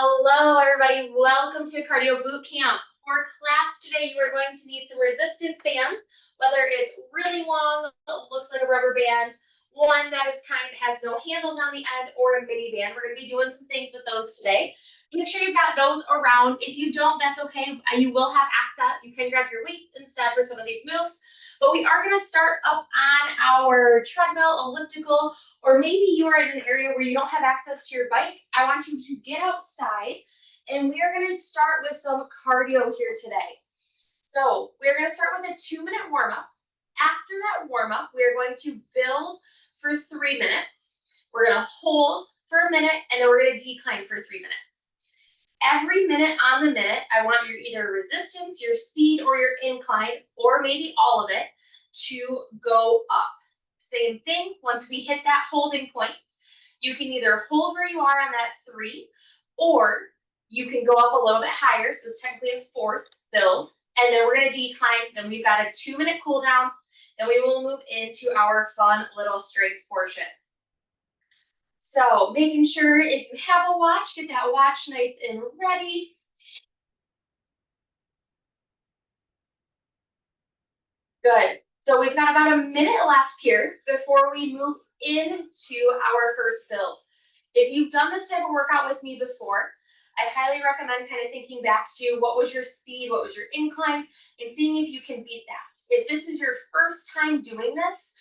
Hello, everybody. Welcome to Cardio Bootcamp. For class today, you are going to need some resistance bands, whether it's really long, looks like a rubber band, one that is has no handle down the end, or a mini band. We're going to be doing some things with those today. Make sure you've got those around. If you don't, that's okay. You will have access. You can grab your weights instead for some of these moves. But we are going to start up on our treadmill, elliptical, or maybe you are in an area where you don't have access to your bike. I want you to get outside, and we are going to start with some cardio here today. So we're going to start with a 2-minute warm-up. After that warm-up, we are going to build for 3 minutes. We're going to hold for a minute, and then we're going to decline for 3 minutes. Every minute on the minute, I want your either resistance, your speed, or your incline, or maybe all of it, to go up. Same thing, once we hit that holding point, you can either hold where you are on that 3, or you can go up a little bit higher, so it's technically a 4th build, and then we're going to decline. Then we've got a 2-minute cool down, then we will move into our fun little strength portion. So making sure if you have a watch, get that watch nice and ready. Good. So we've got about a minute left here before we move into our first build. If you've done this type of workout with me before, I highly recommend kind of thinking back to what was your speed, what was your incline, and seeing if you can beat that. If this is your first time doing this,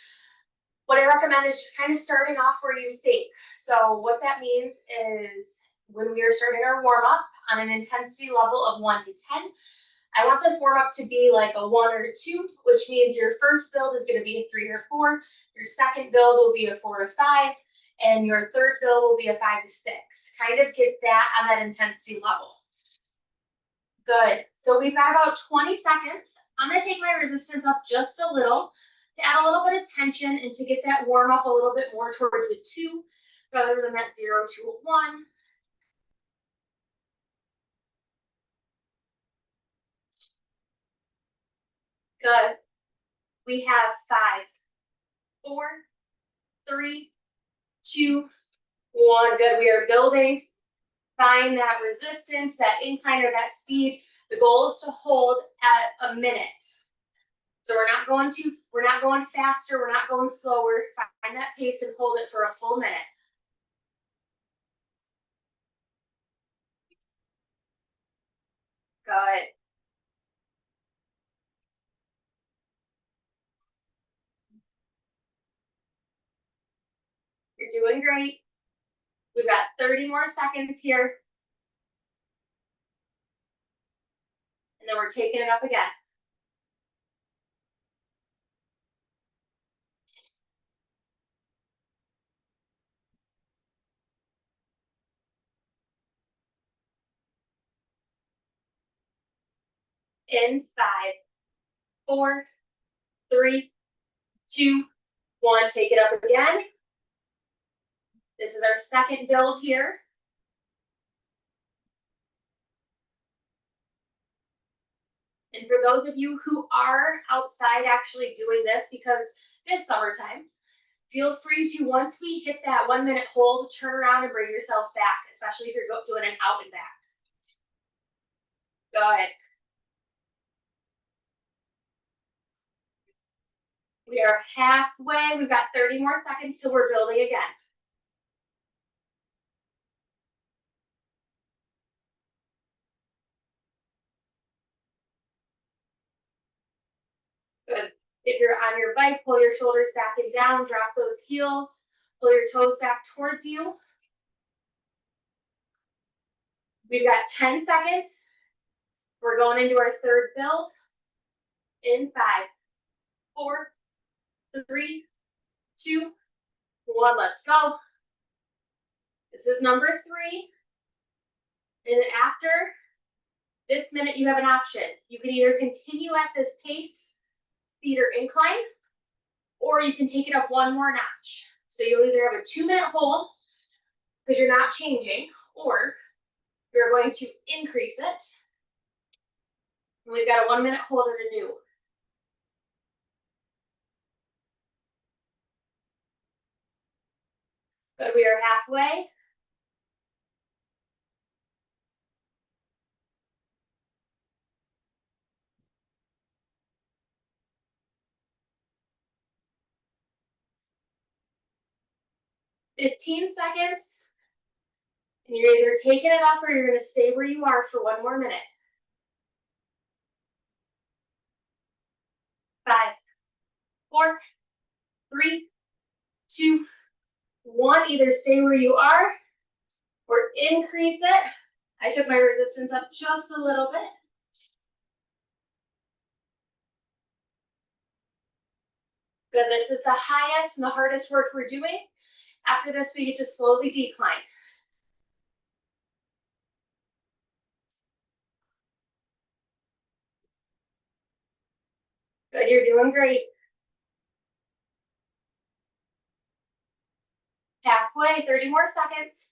what I recommend is just kind of starting off where you think. So what that means is when we are starting our warm-up on an intensity level of 1 to 10, I want this warm-up to be like a 1 or a 2, which means your first build is going to be a 3 or 4, your second build will be a 4 to 5, and your third build will be a 5 to 6. Kind of get that on that intensity level. Good. So we've got about 20 seconds. I'm going to take my resistance up just a little to add a little bit of tension and to get that warm up a little bit more towards a 2 rather than that 0 to a 1. Good. We have 5, 4, 3, 2, 1. Good. We are building. Find that resistance, that incline, or that speed. The goal is to hold at a minute. So we're not going faster, we're not going slower. Find that pace and hold it for a full minute. Good. You're doing great. We've got 30 more seconds here. And then we're taking it up again. In 5, 4, 3, 2, 1. Take it up again. This is our second build here. And for those of you who are outside actually doing this, because it's summertime, feel free to, once we hit that 1 minute hold, turn around and bring yourself back, especially if you're doing an out and back. Good. We are halfway. We've got 30 more seconds till we're building again. Good. If you're on your bike, pull your shoulders back and down, drop those heels, pull your toes back towards you. We've got 10 seconds. We're going into our third build. In 5, 4, 3, 2, 1. Let's go. This is number 3. And then after this minute, you have an option. You can either continue at this pace, speed or incline, or you can take it up one more notch. So you'll either have a 2-minute hold because you're not changing, or you're going to increase it. And we've got a 1-minute hold and a new. Good, we are halfway. 15 seconds. And you're either taking it up or you're going to stay where you are for one more minute. 5, 4, 3, 2, 1. Either stay where you are or increase it. I took my resistance up just a little bit. Good. This is the highest and the hardest work we're doing. After this, we get to slowly decline. Good. You're doing great. Halfway, 30 more seconds.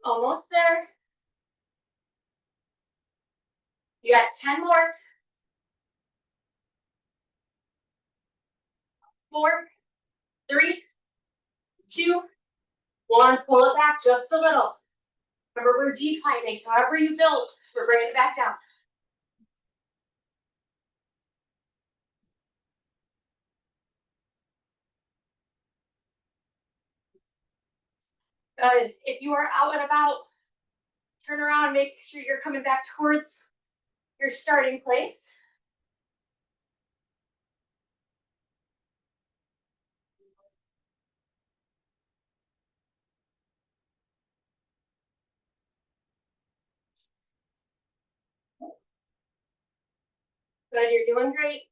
Almost there. You got 10 more. 4, 3, 2, 1. Pull it back just a little. Remember, we're declining, so however you build, we're bringing it back down. Good. If you are out and about, turn around and make sure you're coming back towards your starting place. Good, you're doing great.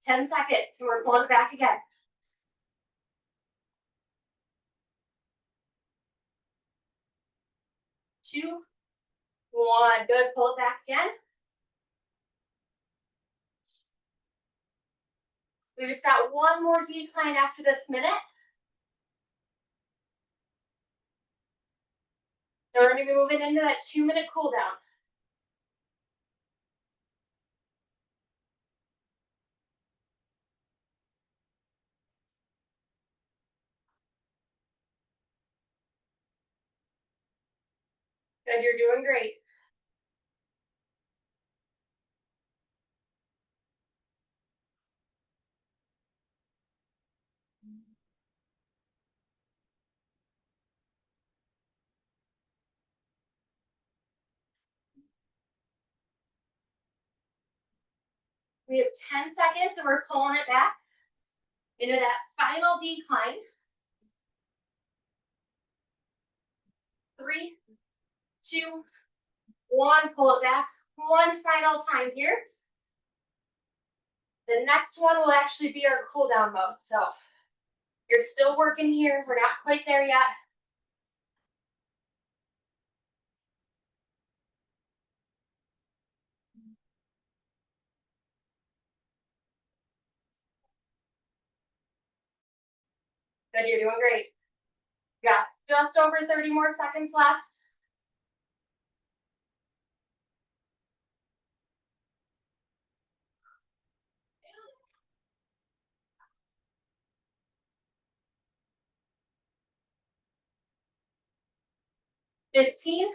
Ten seconds, and we're pulling it back again. 2, 1. Good, pull it back again. We just got one more decline after this minute. Then we're going to be moving into that 2-minute cool down. Good, you're doing great. We have 10 seconds, and we're pulling it back into that final decline. 3, 2, 1. Pull it back one final time here. The next one will actually be our cool down mode. So you're still working here. We're not quite there yet. Good, you're doing great. You got just over 30 more seconds left. $15.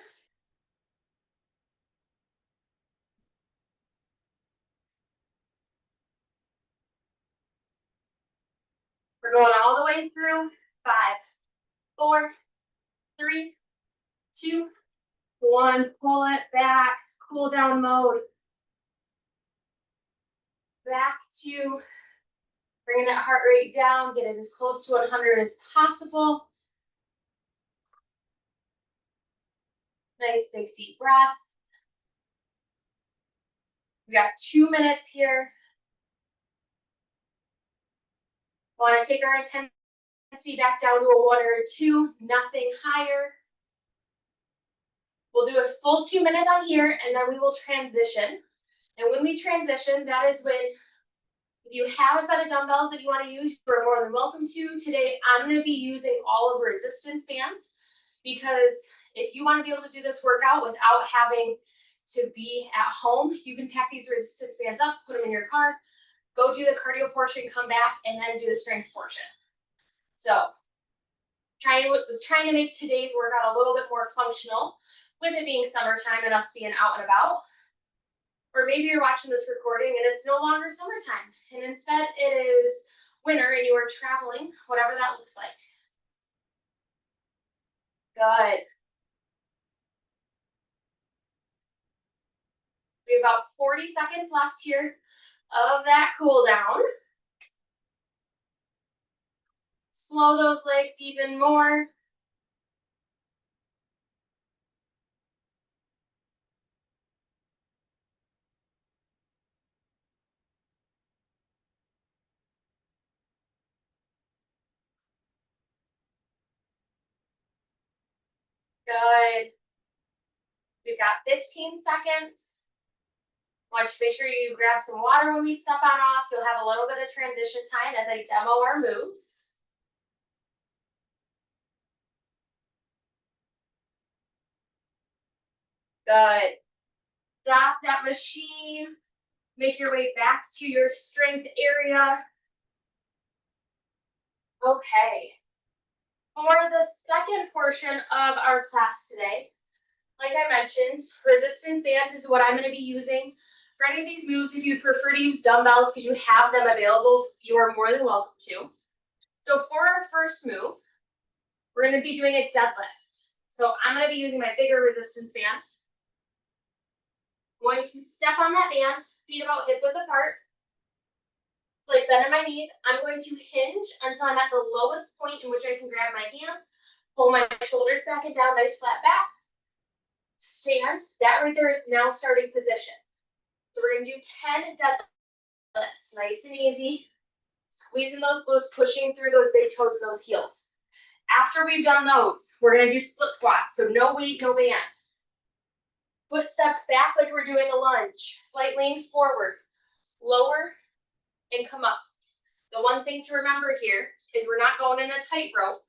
We're going all the way through. 5, 4, 3, 2, 1. Pull it back. Cool down mode. Back to bringing that heart rate down. Get it as close to 100 as possible. Nice big deep breath. We got 2 minutes here. Want to take our intensity back down to a 1 or a 2, nothing higher. We'll do a full 2 minutes on here, and then we will transition. And when we transition, that is when, if you have a set of dumbbells that you want to use, you're more than welcome to. Today, I'm going to be using all of resistance bands because If you want to be able to do this workout without having to be at home, you can pack these resistance bands up, put them in your car, go do the cardio portion, come back, and then do the strength portion. So was trying to make today's workout a little bit more functional with it being summertime and us being out and about. Or maybe you're watching this recording and it's no longer summertime and instead it is winter and you are traveling, whatever that looks like. Good. We have about 40 seconds left here of that cool down. Slow those legs even more. Good. We've got 15 seconds. Make sure you grab some water when we step on off. You'll have a little bit of transition time as I demo our moves. Good. Stop that machine. Make your way back to your strength area. Okay. For the second portion of our class today, like I mentioned, resistance band is what I'm going to be using. For any of these moves, if you prefer to use dumbbells because you have them available, you are more than welcome to. So for our first move, we're going to be doing a deadlift. So I'm going to be using my bigger resistance band. I'm going to step on that band, feet about hip width apart. Like bend in my knees. I'm going to hinge until I'm at the lowest point in which I can grab my hands, pull my shoulders back and down, nice flat back. Stand. That right there is now starting position. So we're going to do 10 deadlifts, nice and easy. Squeezing those glutes, pushing through those big toes and those heels. After we've done those, we're going to do split squats. So no weight, no band. Foot steps back like we're doing a lunge. Slight lean forward. Lower and come up. The one thing to remember here is we're not going in a tightrope.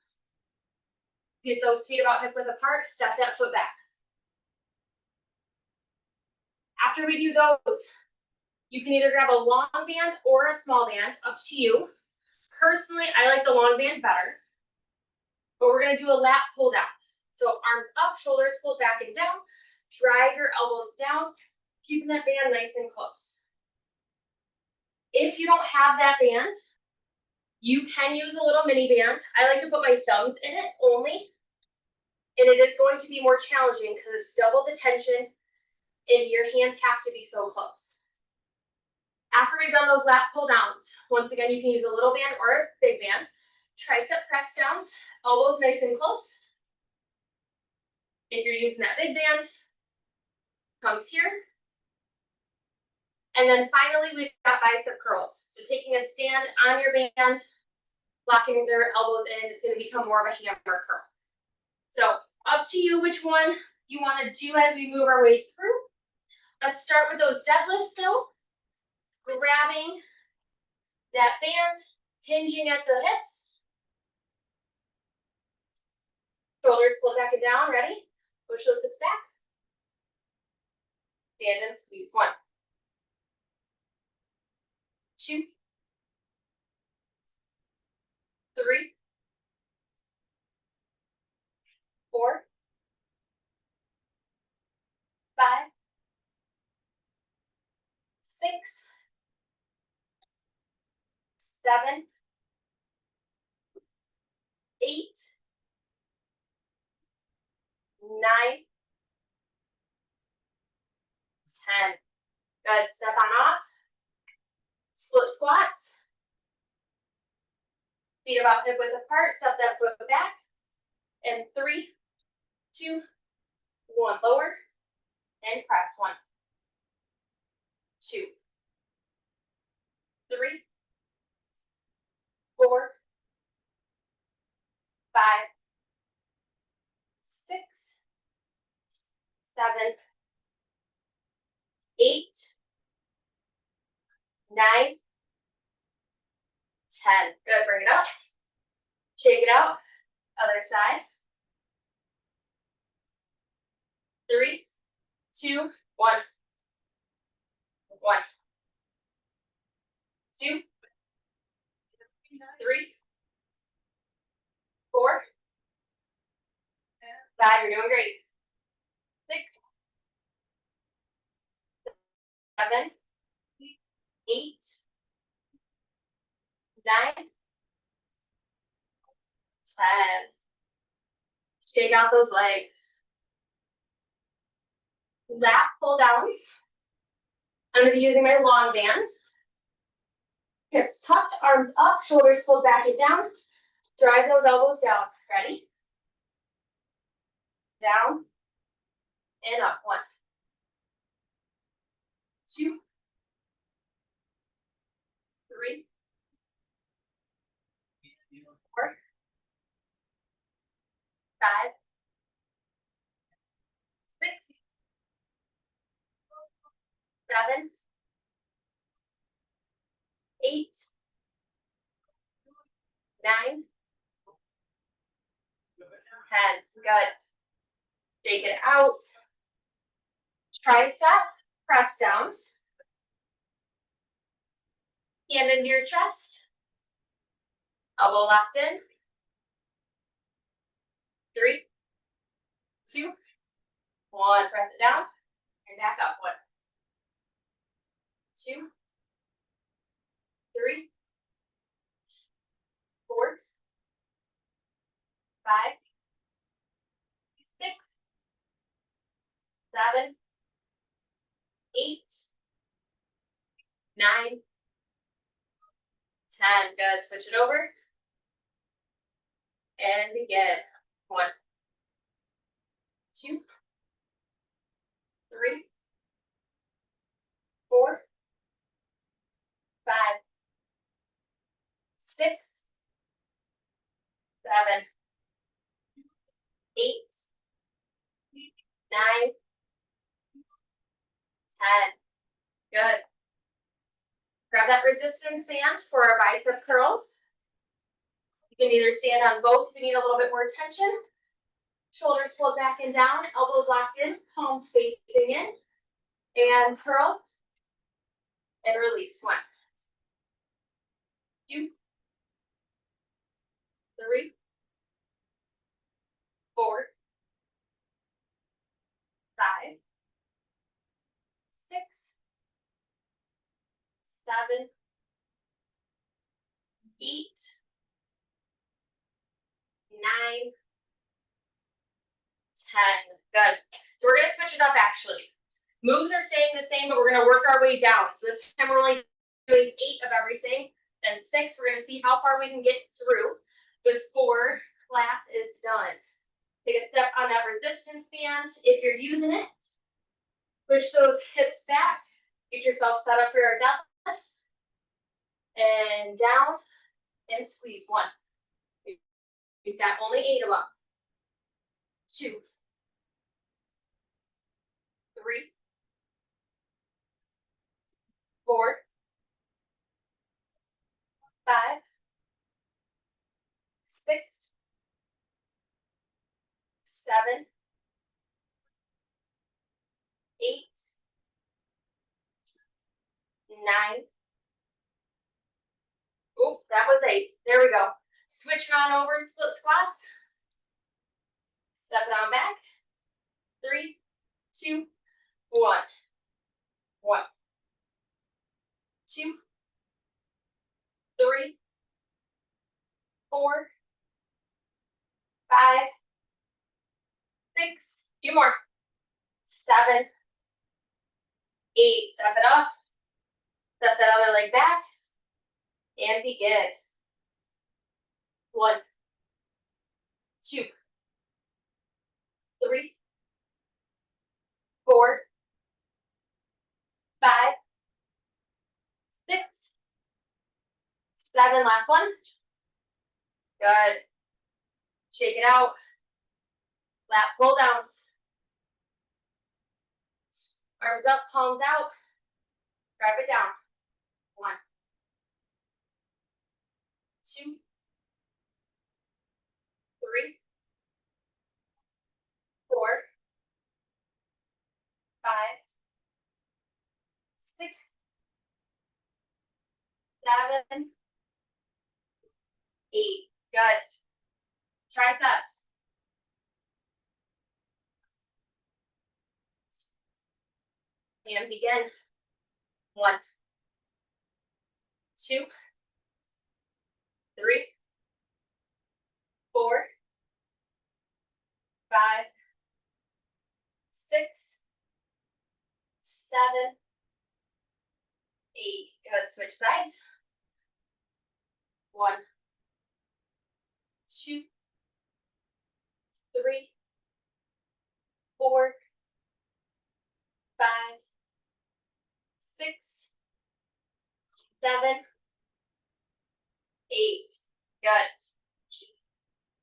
Get those feet about hip width apart, step that foot back. After we do those, you can either grab a long band or a small band, up to you. Personally, I like the long band better, but we're gonna do a lat pull down. So arms up, shoulders pulled back and down, drag your elbows down, keeping that band nice and close. If you don't have that band, you can use a little mini band. I like to put my thumbs in it only, and it is going to be more challenging because it's double the tension and your hands have to be so close. After we've done those lat pull downs, once again, you can use a little band or a big band. Tricep press downs, elbows nice and close. If you're using that big band, comes here. And then finally, we've got bicep curls. So taking a stand on your band, locking their elbows in, it's going to become more of a hammer curl. So up to you which one you want to do as we move our way through. Let's start with those deadlifts still. Grabbing that band, hinging at the hips. Shoulders pulled back and down, ready? Push those hips back. Stand and squeeze. 1, 2, 3, 4, 5, 6, 7, 8, 9, 10. Good. Step on off. Split squats. Feet about hip width apart. Step that foot back. And 3, 2, 1. Lower and press. 1, 2, 3, 4, 5, 6, 7, 8, 9, 10. Good. Bring it up. Shake it out. Other side. 3, 2, 1. 1, 2, 3, 4, 5. You're doing great. 6, 7, 8, 9, 10. Shake out those legs. Lat pull downs. I'm going to be using my long band. Hips tucked, arms up, shoulders pulled back and down. Drive those elbows down. Ready? Down and up. 1, 2, 3, 4, 5, 6, 7, 8, 9, 10. Good. Shake it out. Tricep press downs. Hand into your chest. Elbow locked in. 3, 2, 1. Press it down and back up. 1, 2, 3, 4, 5, 6, 7, 8, 9, 10. Good. Switch it over. And begin. 1, 2, 3, 4, 5, 6, 7, 8, 9, 10. Good. Grab that resistance band for our bicep curls. You can either stand on both if you need a little bit more tension. Shoulders pulled back and down, elbows locked in, palms facing in, and curl and release. 1, 2, 3, 4, 5, 6, 7, 8, 9, 10. Good. So we're going to switch it up actually. Moves are staying the same, but we're going to work our way down. So this time we're only doing 8 of everything. Then 6, we're going to see how far we can get through. With 4, class is done. Take a step on that resistance band if you're using it. Push those hips back. Get yourself set up for your deadlifts. And down and squeeze. 1. You've got only 8 of them. 2, 3, 4, 5, 6, 7, 8, 9. Oh, that was 8. There we go. Switch on over, split squats. Step it on back. 3, 2, 1. 1, 2, 3, 4, 5, 6. 2 more. 7, 8. Step it up. Step that other leg back. And begin. 1, 2, 3, 4, 5, 6, 7. Last one. Good. Shake it out. Lat pull downs. Arms up, palms out. Grab it down. 1, 2, 3, 4, 7, 8. Good. Triceps. And begin. 1, 2, 3, 4, 5, 6, 7, 8. Good. Switch sides. 1, 2, 3, 4, 5, 6, 7, 8. Good.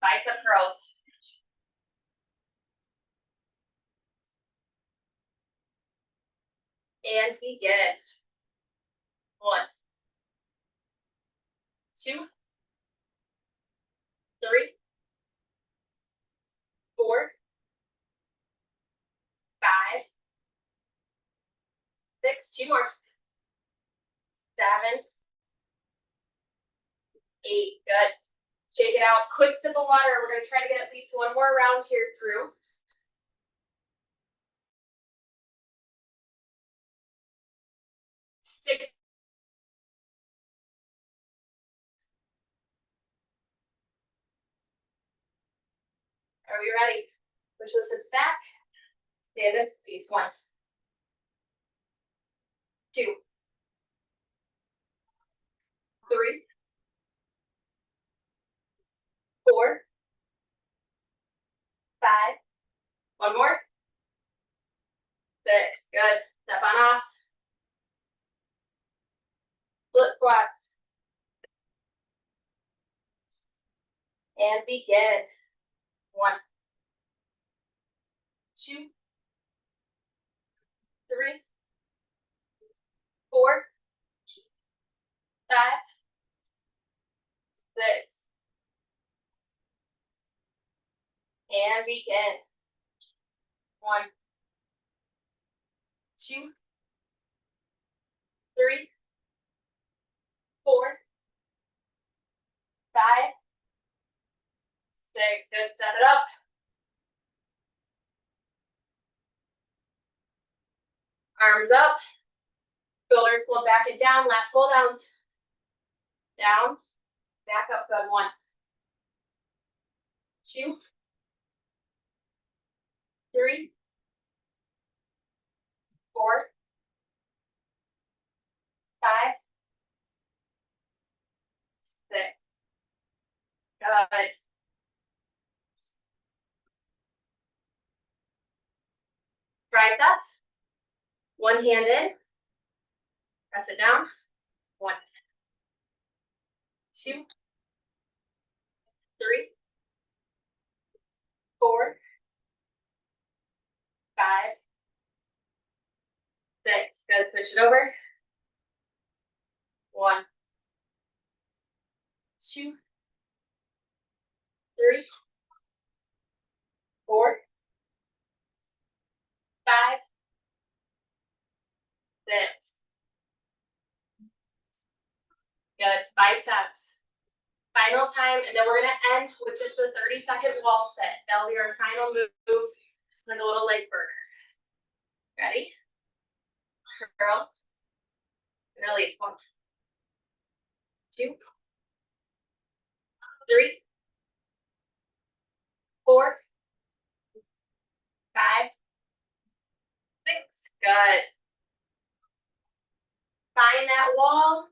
Bicep curls. And begin. 1, 2, 3, 4, 5, 6. 2 more. 7, 8. Good. Shake it out. Quick sip of water. We're going to try to get at least one more round here through. 6. Are we ready? Push those hips back. Stand up, please. 1, 2, 3, 4, 5. One more. 6. Good. Step on off. Split squats. And begin. 1, 2, 3, 4, 5, 6. And begin. 1, 2, 3, 4, 5, 6. Good. Step it up. Arms up. Shoulders pulled back and down. Lat pull downs. Down. Back up. Good. 1, 2, 3, 4, 5, 6. Good. Triceps. One hand in. Press it down. 1, 2, 3, 4, 5, 6. Good. Switch it over. 1, 2, 3, 4, 5, 6. Good. Biceps. Final time, and then we're going to end with just a 30-second wall sit. That'll be our final move. It's like a little leg burner. Ready? Curl. Release. 1, 2, 3, 4, 5, 6. Good. Find that wall.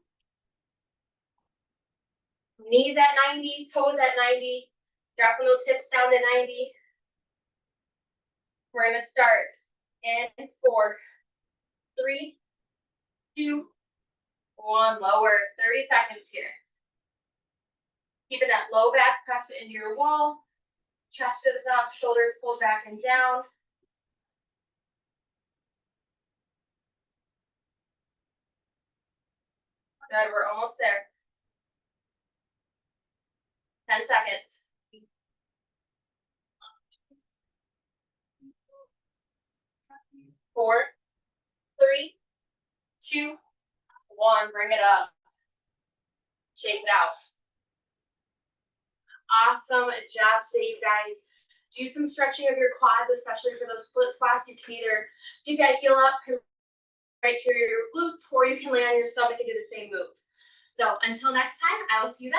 Knees at 90, toes at 90. Dropping those hips down to 90. We're going to start in 4, 3, 2, 1. Lower. 30 seconds here. Keeping that low back, press it into your wall. Chest to the top, shoulders pulled back and down. Good, we're almost there. 10 seconds. 4, 3, 2, 1. Bring it up. Shake it out. Awesome job today, you guys. Do some stretching of your quads, especially for those split squats. You can either pick that heel up right to your glutes, or you can lay on your stomach and do the same move. So until next time, I will see you then.